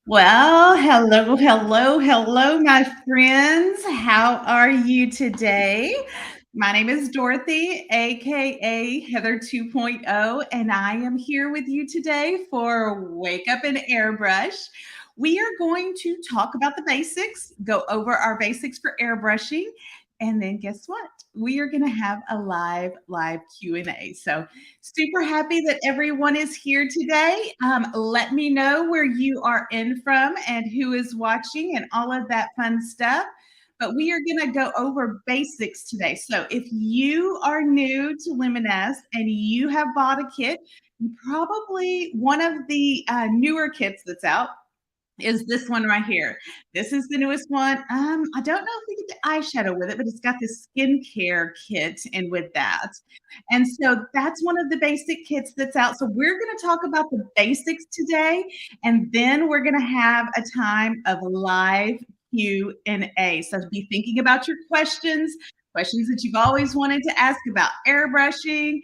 Well, hello, hello, hello, my friends. How are you today? My name is Dorothy, aka Heather 2.0, and I am here with you today for Wake Up and Airbrush. We are going to talk about the basics, go over our basics for airbrushing, and then guess what? We are going to have a live Q&A. So super happy that everyone is here today. Let me know where you are in from and who is watching and all of that fun stuff. But we are going to go over basics today. So if you are new to Luminess and you have bought a kit, probably one of the newer kits that's out is this one right here. This is the newest one. I don't know if we get the eyeshadow with it, but it's got this skincare kit in with that. And so that's one of the basic kits that's out. So we're going to talk about the basics today, and then we're going to have a time of live Q&A. So be thinking about your questions that you've always wanted to ask about airbrushing.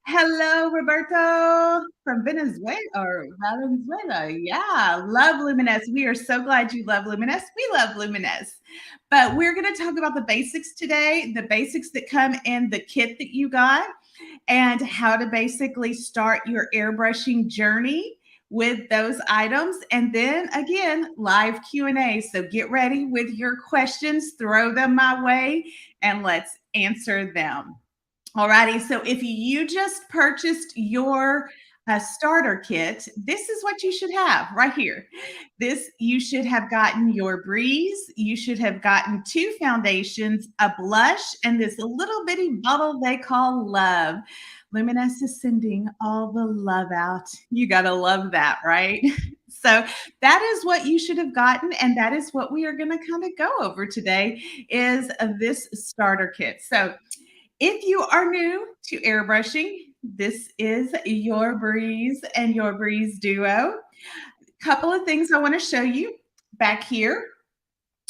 Hello, Roberto from Venezuela or Valenzuela. Yeah, love Luminous. We are so glad you love Luminous. We love Luminous. But we're going to talk about the basics today, the basics that come in the kit that you got, and how to basically start your airbrushing journey with those items. And then again, live Q&A. So get ready with your questions, throw them my way, and let's answer them. Alrighty, so if you just purchased your starter kit, this is what you should have right here. This, you should have gotten your Breeze, you should have gotten two foundations, a blush, and this little bitty bottle they call Love. Luminous is sending all the love out. You gotta love that, right? So that is what you should have gotten, and that is what we are going to kind of go over today is this starter kit. So if you are new to airbrushing, this is your Breeze and your Breeze duo. Couple of things I want to show you back here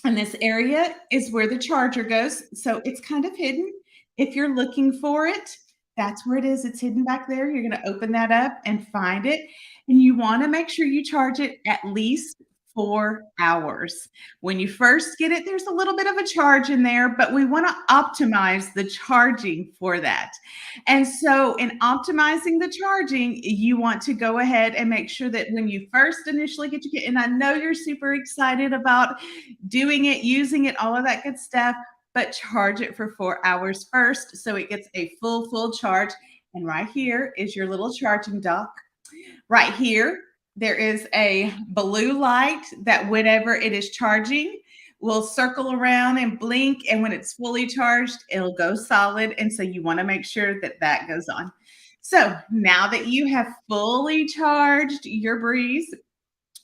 in this area is where the charger goes. So it's kind of hidden. If you're looking for it, that's where it is. It's hidden back there. You're going to open that up and find it. And you want to make sure you charge it at least 4 hours. When you first get it, there's a little bit of a charge in there, but we want to optimize the charging for that. And so, in optimizing the charging, you want to go ahead and make sure that when you first initially get your kit, and I know you're super excited about doing it, using it, all of that good stuff, but charge it for 4 hours first so it gets a full charge. And right here is your little charging dock. Right here, there is a blue light that whenever it is charging, will circle around and blink. And when it's fully charged, it'll go solid. And so you want to make sure that that goes on. So now that you have fully charged your Breeze,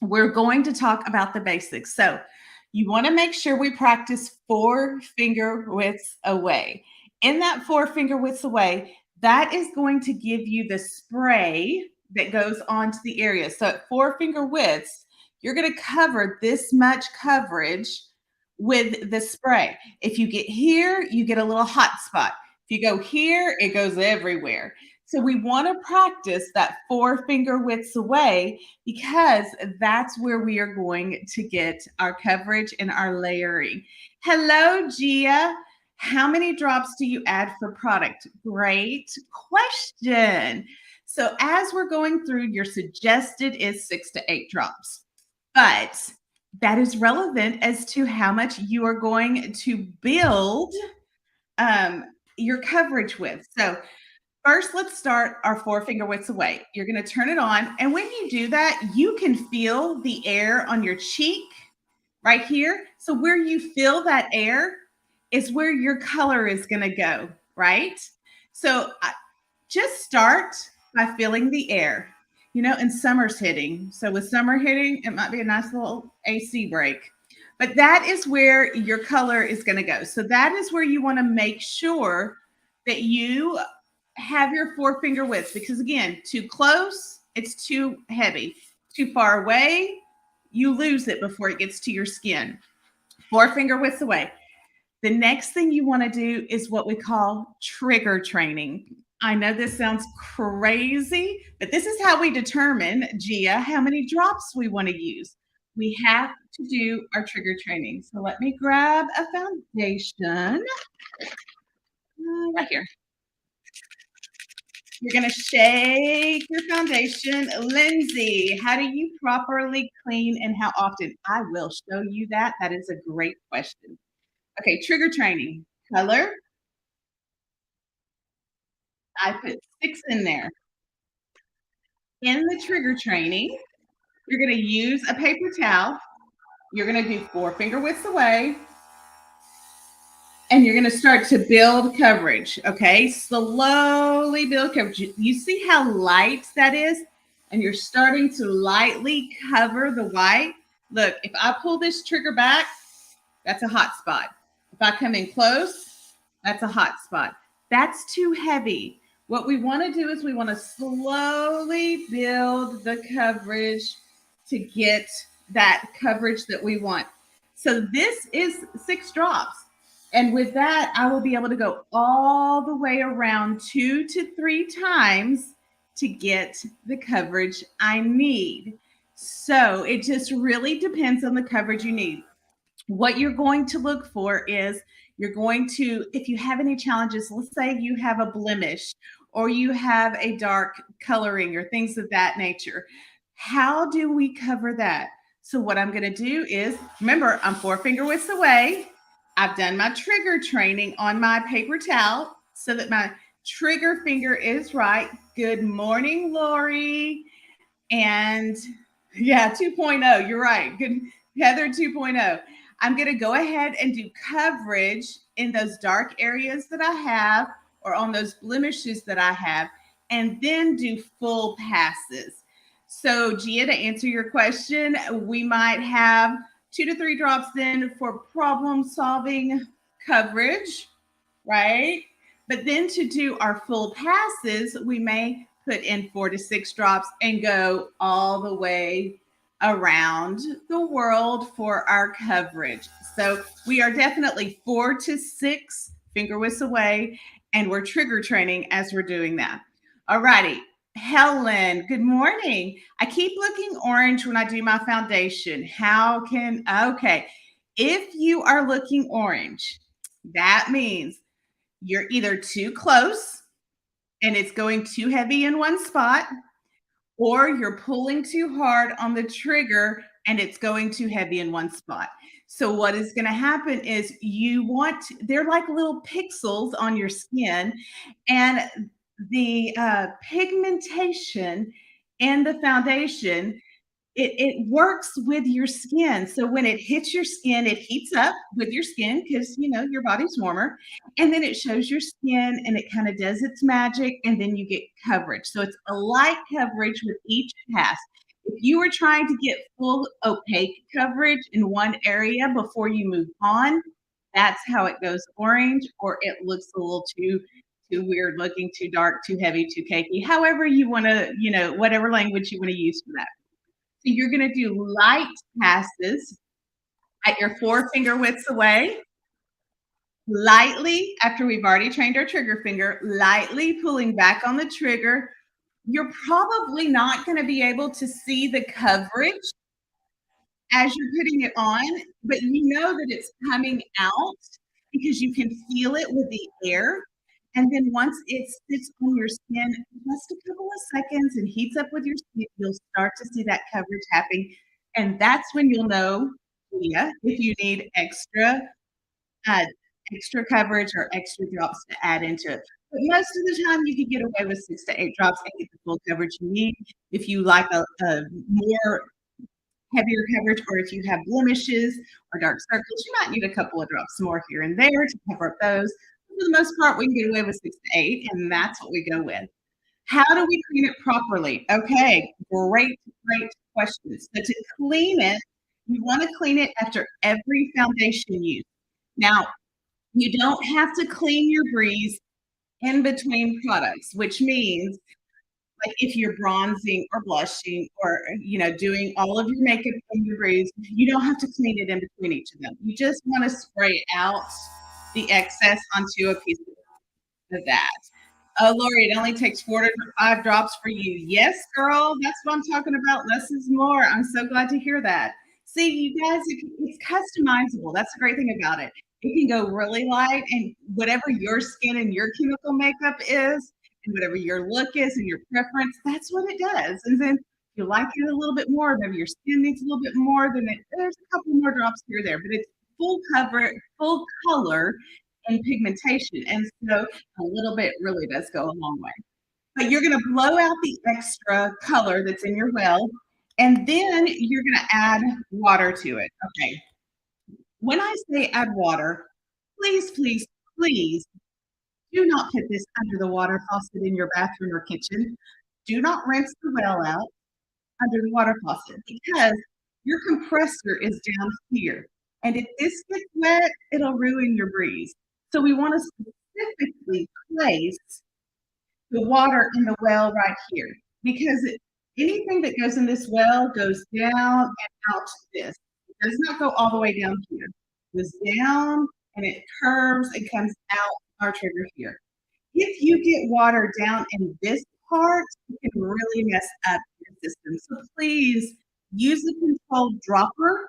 we're going to talk about the basics. So you want to make sure we practice 4 finger widths away. In that 4 finger widths away, that is going to give you the spray that goes onto the area. So at 4 finger widths, you're going to cover this much coverage with the spray. If you get here, you get a little hot spot. If you go here, it goes everywhere. So we want to practice that 4 finger widths away because that's where we are going to get our coverage and our layering. Hello, Gia. How many drops do you add for product? Great question. So as we're going through, your suggested is 6 to 8 drops, but that is relevant as to how much you are going to build your coverage with. So first, let's start our 4 finger widths away. You're going to turn it on. And when you do that, you can feel the air on your cheek right here. So where you feel that air is where your color is going to go, right? So just start by feeling the air. You know, and summer's hitting. So with summer hitting, it might be a nice little AC break. But that is where your color is going to go. So that is where you want to make sure that you have your 4 finger widths, because again, too close, it's too heavy. Too far away, you lose it before it gets to your skin. 4 finger widths away. The next thing you want to do is what we call trigger training. I know this sounds crazy, but this is how we determine, Gia, how many drops we want to use. We have to do our trigger training. So let me grab a foundation right here. You're going to shake your foundation. Lindsay, how do you properly clean and how often? I will show you that. That is a great question. Okay, trigger training. Color, I put 6 in there. In the trigger training, you're going to use a paper towel. You're going to do 4 finger widths away. And you're going to start to build coverage. Okay, slowly build coverage. You see how light that is? And you're starting to lightly cover the white. Look, if I pull this trigger back, that's a hot spot. If I come in close, that's a hot spot. That's too heavy. What we want to do is we want to slowly build the coverage to get that coverage that we want. So this is 6 drops. And with that, I will be able to go all the way around 2 to 3 times to get the coverage I need. So it just really depends on the coverage you need. What you're going to look for is you're going to, if you have any challenges, let's say you have a blemish or you have a dark coloring or things of that nature. How do we cover that? So what I'm going to do is, remember, I'm 4 finger widths away. I've done my trigger training on my paper towel so that my trigger finger is right. Good morning, Lori. And yeah, 2.0, you're right. Good, Heather 2.0. I'm going to go ahead and do coverage in those dark areas that I have or on those blemishes that I have, and then do full passes. So, Gia, to answer your question, we might have 2 to 3 drops then for problem solving coverage, right? But then to do our full passes, we may put in 4 to 6 drops and go all the way around the world for our coverage. So we are definitely 4 to 6 finger widths away, and we're trigger training as we're doing that. All righty. Helen, good morning. I keep looking orange when I do my foundation. Okay. If you are looking orange, that means you're either too close and it's going too heavy in one spot, or you're pulling too hard on the trigger and it's going too heavy in one spot. So what is going to happen is they're like little pixels on your skin, and the pigmentation in the foundation, it works with your skin. So when it hits your skin, it heats up with your skin because your body's warmer, and then it shows your skin and it kind of does its magic, and then you get coverage. So it's a light coverage with each pass. If you were trying to get full opaque coverage in one area before you move on, that's how it goes orange, or it looks a little too weird looking, too dark, too heavy, too cakey. However you want to, whatever language you want to use for that. So you're going to do light passes at your 4 finger widths away, lightly, after we've already trained our trigger finger, lightly pulling back on the trigger. You're probably not going to be able to see the coverage as you're putting it on, but you know that it's coming out because you can feel it with the air. And then once it sits on your skin just a couple of seconds and heats up with your skin, you'll start to see that coverage happening. And that's when you'll know, yeah, if you need uh, extra coverage or extra drops to add into it. But most of the time, you can get away with 6 to 8 drops and get the full coverage you need. If you like a more heavier coverage, or if you have blemishes or dark circles, you might need a couple of drops more here and there to cover up those. For the most part, we can get away with 6 to 8, and that's what we go with. How do we clean it properly? Okay, great questions. So to clean it, you want to clean it after every foundation use. Now, you don't have to clean your grease in between products, which means like if you're bronzing or blushing or doing all of your makeup in your grease, you don't have to clean it in between each of them. You just want to spray out the excess onto a piece of that. Oh, Lori, it only takes 4 to 5 drops for you. Yes, girl, that's what I'm talking about. Less is more. I'm so glad to hear that. See, you guys, it's customizable. That's the great thing about it. It can go really light, and whatever your skin and your chemical makeup is, and whatever your look is and your preference, that's what it does. And then if you like it a little bit more, maybe your skin needs a little bit more, then there's a couple more drops here or there, but it's full cover, full color and pigmentation. And so a little bit really does go a long way. But you're going to blow out the extra color that's in your well, and then you're going to add water to it. Okay. When I say add water, please, please, please do not put this under the water faucet in your bathroom or kitchen. Do not rinse the well out under the water faucet because your compressor is down here. And if this gets wet, it'll ruin your breeze. So we want to specifically place the water in the well right here because anything that goes in this well goes down and out to this. It does not go all the way down here. It goes down and it curves and comes out our trigger here. If you get water down in this part, it can really mess up your system. So please use the controlled dropper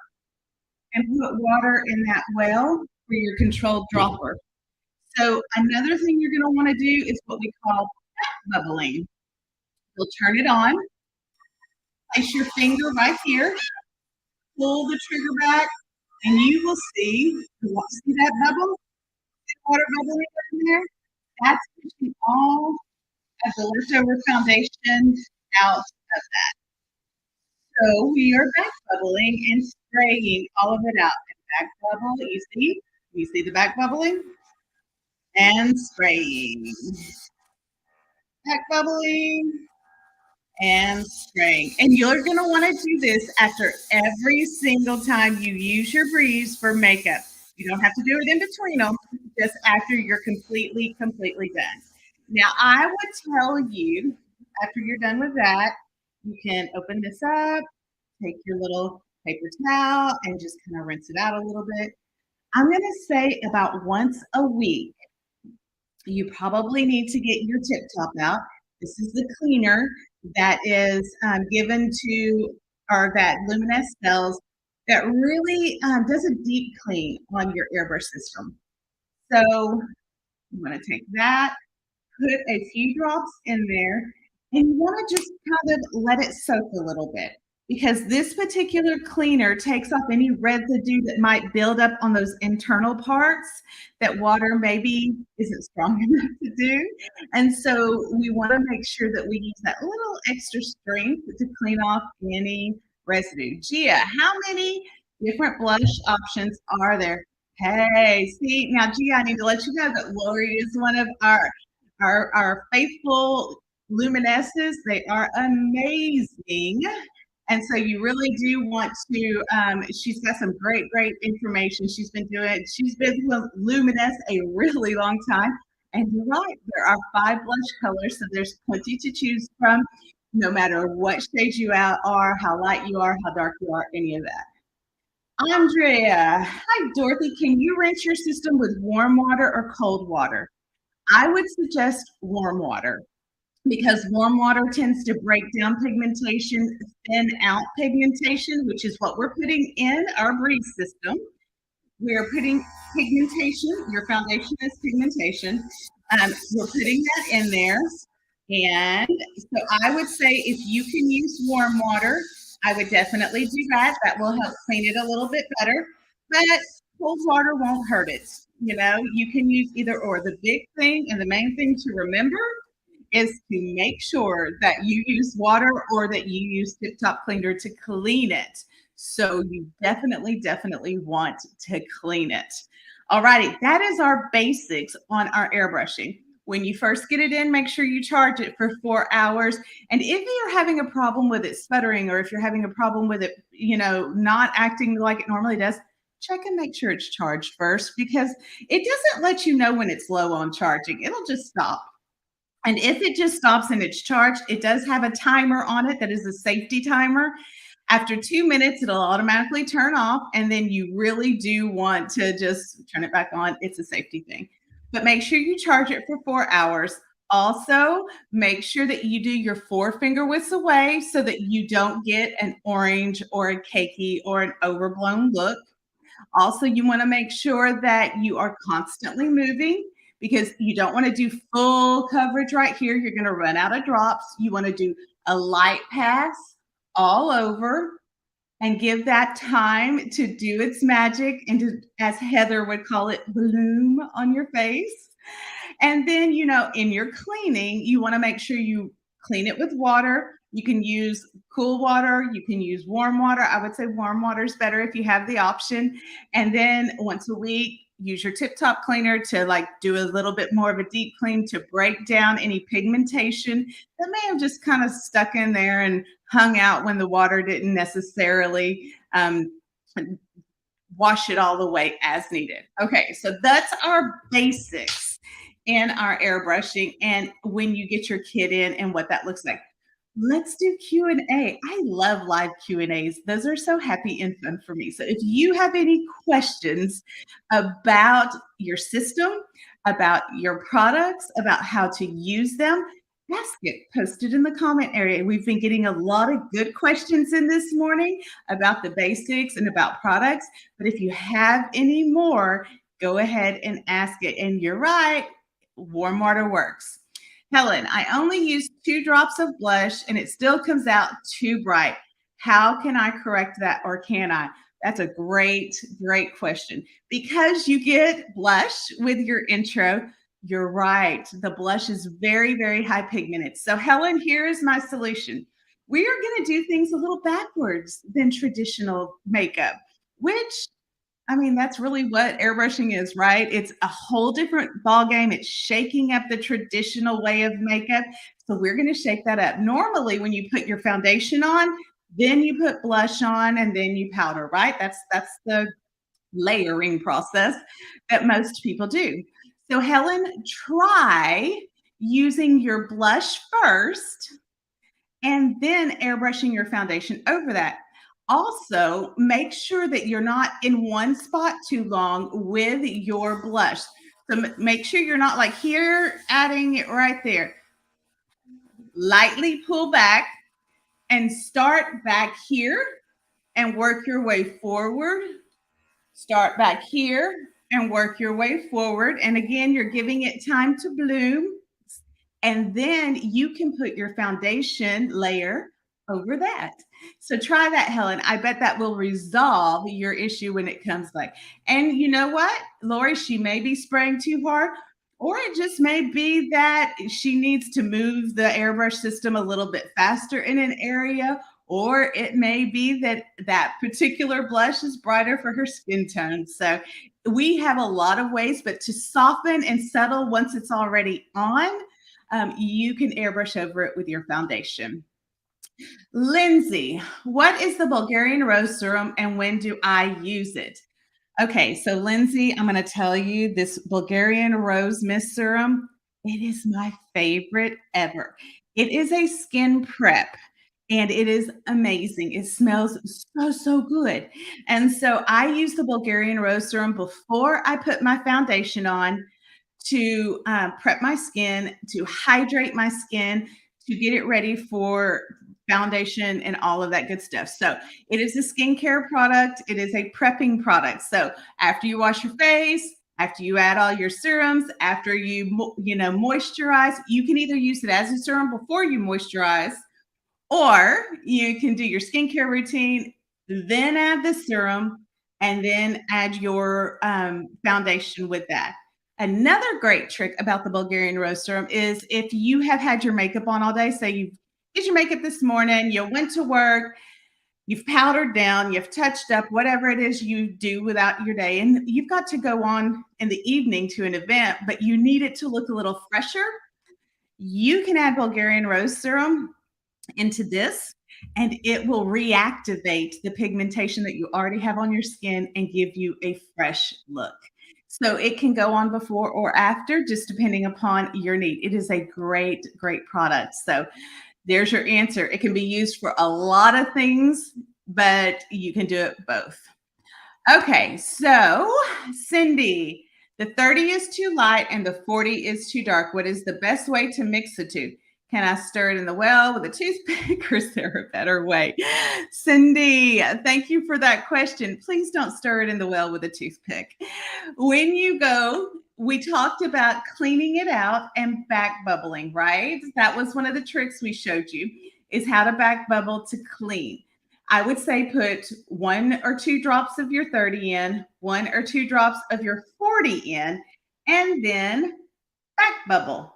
and put water in that well for your controlled dropper. So another thing you're going to want to do is what we call bubbling. You'll turn it on, place your finger right here, pull the trigger back, and you will see that bubble, water bubbling in there? That's pushing all of the leftover foundation out of that. So we are back bubbling and spraying all of it out. And back bubble, you see the back bubbling? And spraying. Back bubbling and spraying. And you're going to want to do this after every single time you use your breeze for makeup. You don't have to do it in between them, just after you're completely done. Now, I would tell you, after you're done with that, you can open this up, take your little paper towel, and just kind of rinse it out a little bit. I'm going to say about once a week, you probably need to get your tip top out. This is the cleaner that is given to, or that LUMINESS sells, that really does a deep clean on your airbrush system. So I'm going to take that, put a few drops in there, and you want to just kind of let it soak a little bit because this particular cleaner takes off any residue that might build up on those internal parts that water maybe isn't strong enough to do. And so we want to make sure that we use that little extra strength to clean off any residue. Gia, how many different blush options are there? Hey, see, now Gia, I need to let you know that Lori is one of our faithful luminesses. They are amazing. And so you really do want to, she's got some great information. She's been with Luminess a really long time. And you're right, there are 5 blush colors, so there's plenty to choose from, no matter what shade you are, how light you are, how dark you are, any of that. Andrea, hi Dorothy, can you rinse your system with warm water or cold water? I would suggest warm water because warm water tends to break down pigmentation, thin out pigmentation, which is what we're putting in our breeze system. We're putting pigmentation, your foundation is pigmentation. We're putting that in there. And so I would say if you can use warm water, I would definitely do that. That will help clean it a little bit better. But cold water won't hurt it. You know, you can use either or. The big thing and the main thing to remember is to make sure that you use water or that you use Tip Top Cleaner to clean it. So you definitely want to clean it. All righty, that is our basics on our airbrushing. When you first get it in, make sure you charge it for 4 hours. And if you're having a problem with it sputtering, or if you're having a problem with it, you know, not acting like it normally does, check and make sure it's charged first, because it doesn't let you know when it's low on charging. It'll just stop. And if it just stops and it's charged, it does have a timer on it that is a safety timer. After 2 minutes, it'll automatically turn off, and then you really do want to just turn it back on. It's a safety thing. But make sure you charge it for 4 hours. Also, make sure that you do your four-finger whisks away so that you don't get an orange or a cakey or an overblown look. Also, you wanna make sure that you are constantly moving because you don't wanna do full coverage right here, you're gonna run out of drops. You wanna do a light pass all over and give that time to do its magic and to, as Heather would call it, bloom on your face. And then, in your cleaning, you wanna make sure you clean it with water. You can use cool water, you can use warm water. I would say warm water is better if you have the option. And then once a week, use your tip top cleaner to like do a little bit more of a deep clean to break down any pigmentation that may have just kind of stuck in there and hung out when the water didn't necessarily wash it all the way as needed. Okay, so that's our basics in our airbrushing and when you get your kit in and what that looks like. Let's do Q&A. I love live Q&As. Those are so happy and fun for me. So if you have any questions about your system, about your products, about how to use them, ask it. Post it in the comment area. We've been getting a lot of good questions in this morning about the basics and about products. But if you have any more, go ahead and ask it. And you're right, warm water works. Helen, I only use 2 drops of blush and it still comes out too bright. How can I correct that or can I? That's a great, great question. Because you get blush with your intro, you're right. The blush is very, very high pigmented. So, Helen, here is my solution. We are going to do things a little backwards than traditional makeup, which I mean, that's really what airbrushing is, right? It's a whole different ball game. It's shaking up the traditional way of makeup. So we're going to shake that up. Normally, when you put your foundation on, then you put blush on and then you powder, right? That's the layering process that most people do. So Helen, try using your blush first and then airbrushing your foundation over that. Also, make sure that you're not in one spot too long with your blush. So make sure you're not like here, adding it right there. Lightly pull back and start back here and work your way forward. Start back here and work your way forward. And again, you're giving it time to bloom. And then you can put your foundation layer over that. So try that, Helen. I bet that will resolve your issue when it comes back. And you know what, Lori, she may be spraying too hard, or it just may be that she needs to move the airbrush system a little bit faster in an area, or it may be that that particular blush is brighter for her skin tone. So we have a lot of ways, but to soften and settle once it's already on, you can airbrush over it with your foundation. Lindsay, what is the Bulgarian rose serum and when do I use it? Okay, so Lindsay, I'm going to tell you this Bulgarian rose mist serum. It is my favorite ever. It is a skin prep and it is amazing. It smells so, so good. And so I use the Bulgarian rose serum before I put my foundation on to prep my skin, to hydrate my skin, to get it ready for foundation and all of that good stuff. So it is a skincare product. It is a prepping product. So after you wash your face, after you add all your serums, after you moisturize, you can either use it as a serum before you moisturize, or you can do your skincare routine, then add the serum, and then add your foundation with that. Another great trick about the Bulgarian rose serum is if you have had your makeup on all day, say you did your makeup this morning, you went to work, you've powdered down, you've touched up, whatever it is you do without your day, and you've got to go on in the evening to an event, but you need it to look a little fresher, you can add Bulgarian rose serum into this and it will reactivate the pigmentation that you already have on your skin and give you a fresh look. So it can go on before or after, just depending upon your need. It is a great, great product. So there's your answer. It can be used for a lot of things, but you can do it both. Okay, so Cindy, The 30 is too light and the 40 is too dark. What is the best way to mix the two? Can I stir it in the well with a toothpick or is there a better way? Cindy, thank you for that question. Please don't stir it in the well with a toothpick. When you go, we talked about cleaning it out and back bubbling, right? That was one of the tricks we showed you is how to back bubble to clean. I would say put 1 or 2 drops of your 30 in, 1 or 2 drops of your 40 in, and then back bubble.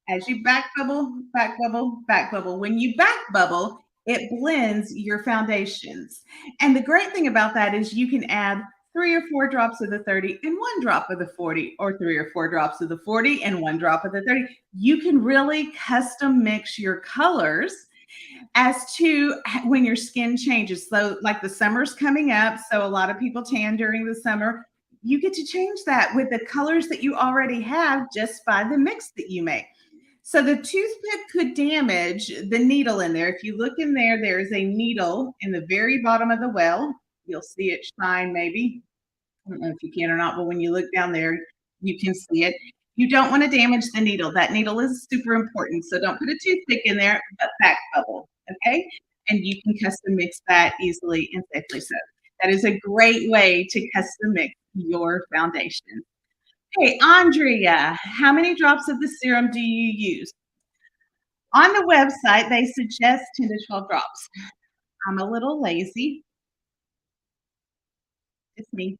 As you back bubble, back bubble, back bubble. When you back bubble, it blends your foundations. And the great thing about that is you can add 3 or 4 drops of the 30 and 1 drop of the 40, or 3 or 4 drops of the 40 and 1 drop of the 30. You can really custom mix your colors as to when your skin changes. So, like the summer's coming up, so a lot of people tan during the summer. You get to change that with the colors that you already have just by the mix that you make. So the toothpick could damage the needle in there. If you look in there, there is a needle in the very bottom of the well. You'll see it shine maybe. I don't know if you can or not, but when you look down there, you can see it. You don't want to damage the needle. That needle is super important. So don't put a toothpick in there, but back bubble. Okay. And you can custom mix that easily and safely. So that is a great way to custom mix your foundation. Hey, Andrea, how many drops of the serum do you use? On the website, they suggest 10 to 12 drops. I'm a little lazy. It's me.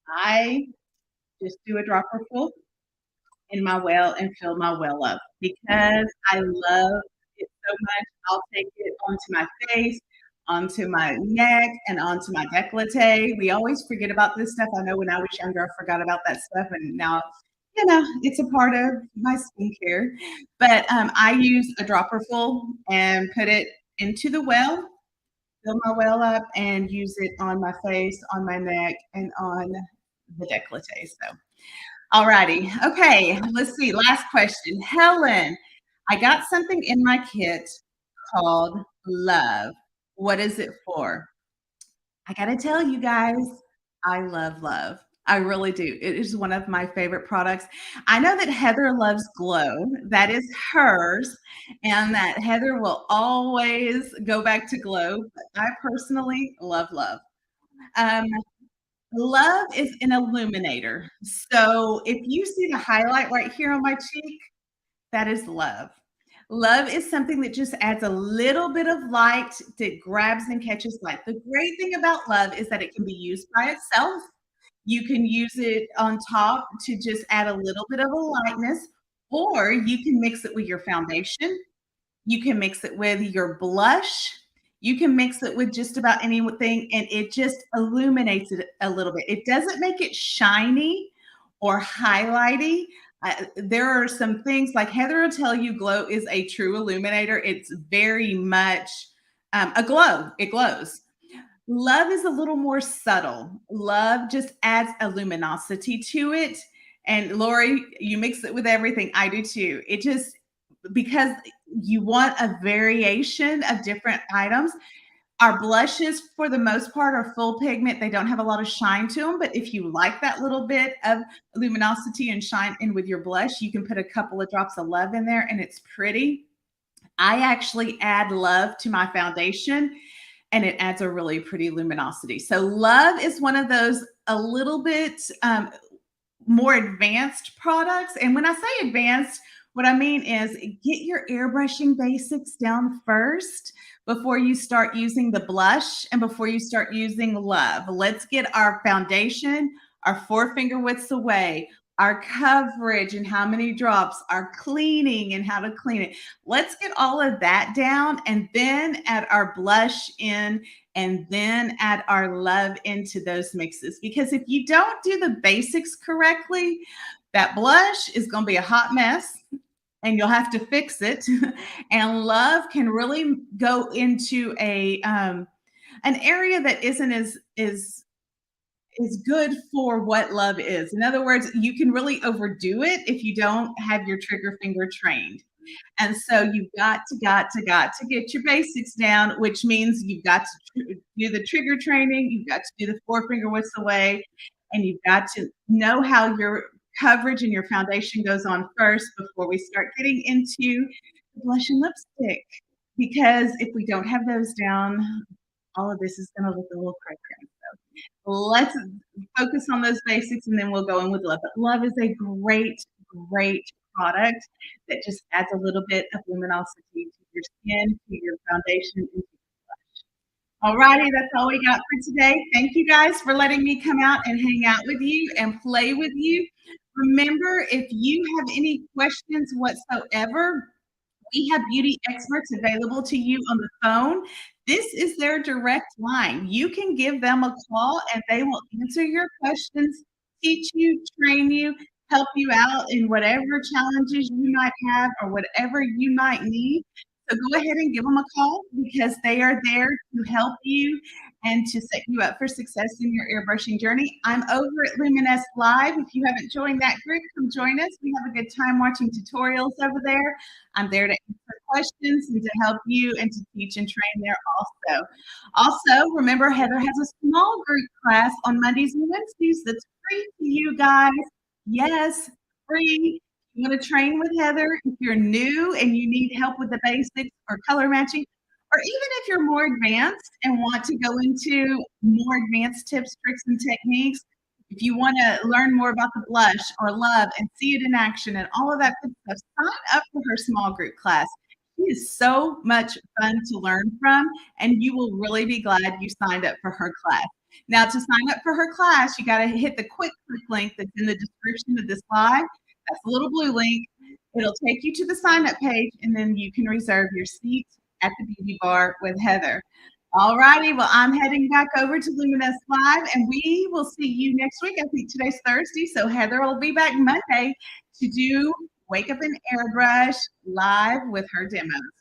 I just do a dropper full in my well and fill my well up because I love it so much. I'll take it onto my face, onto my neck, and onto my décolleté. We always forget about this stuff. I know when I was younger, I forgot about that stuff, and now, it's a part of my skincare. But I use a dropper full and put it into the well, fill my well up, and use it on my face, on my neck, and on the décolleté. So alrighty. Okay, let's see. Last question. Helen, I got something in my kit called Love. What is it for? I gotta tell you guys, I love Love. I really do. It is one of my favorite products. I know that Heather loves Glow. That is hers, and that Heather will always go back to Glow. But I personally love Love. Um, Love is an illuminator. So if you see the highlight right here on my cheek, that is love. Love is something that just adds a little bit of light that grabs and catches light. The great thing about love is that it can be used by itself. You can use it on top to just add a little bit of a lightness, or you can mix it with your foundation. You can mix it with your blush. You can mix it with just about anything, and it just illuminates it a little bit. It doesn't make it shiny or highlighty. There are some things like Heather will tell you Glow is a true illuminator. It's very much a glow. It glows. Love is a little more subtle. Love just adds a luminosity to it. And Lori, you mix it with everything. I do too. It just, because you want a variation of different items. Our blushes, for the most part, are full pigment. They don't have a lot of shine to them. But if you like that little bit of luminosity and shine in with your blush, you can put a couple of drops of Love in there and it's pretty. I actually add Love to my foundation and it adds a really pretty luminosity. So Love is one of those a little bit more advanced products. And when I say advanced, what I mean is get your airbrushing basics down first before you start using the blush and before you start using Love. Let's get our foundation, our 4 finger widths away, our coverage and how many drops, our cleaning and how to clean it. Let's get all of that down and then add our blush in and then add our Love into those mixes. Because if you don't do the basics correctly, that blush is going to be a hot mess and you'll have to fix it. And Love can really go into an area that isn't as good for what Love is. In other words, you can really overdo it if you don't have your trigger finger trained. And so you've got to get your basics down, which means you've got to do the trigger training. You've got to do the 4 finger widths away. and you've got to know how your coverage and your foundation goes on first before we start getting into the blush and lipstick. Because if we don't have those down, all of this is gonna look a little cray-cray. So let's focus on those basics and then we'll go in with love. But love is a great, great product that just adds a little bit of luminosity to your skin, to your foundation, and alrighty, that's all we got for today. Thank you guys for letting me come out and hang out with you and play with you. Remember, if you have any questions whatsoever, we have beauty experts available to you on the phone. This is their direct line. You can give them a call and they will answer your questions, teach you, train you, help you out in whatever challenges you might have or whatever you might need. So go ahead and give them a call because they are there to help you and to set you up for success in your airbrushing journey. I'm over at Luminess Live. If you haven't joined that group, come join us. We have a good time watching tutorials over there. I'm there to answer questions and to help you and to teach and train there also. Also, remember Heather has a small group class on Mondays and Wednesdays that's free to you guys. Yes, free. You want to train with Heather if you're new and you need help with the basics or color matching, or even if you're more advanced and want to go into more advanced tips, tricks, and techniques. If you want to learn more about the blush or love and see it in action and all of that good stuff, sign up for her small group class. She is so much fun to learn from, and you will really be glad you signed up for her class. Now, to sign up for her class, you got to hit the quick click link that's in the description of this live. That's the little blue link. It'll take you to the sign up page, and then you can reserve your seat at the beauty bar with Heather. All righty. Well, I'm heading back over to Luminess Live, and we will see you next week. I think today's Thursday, so Heather will be back Monday to do Wake Up and Airbrush live with her demos.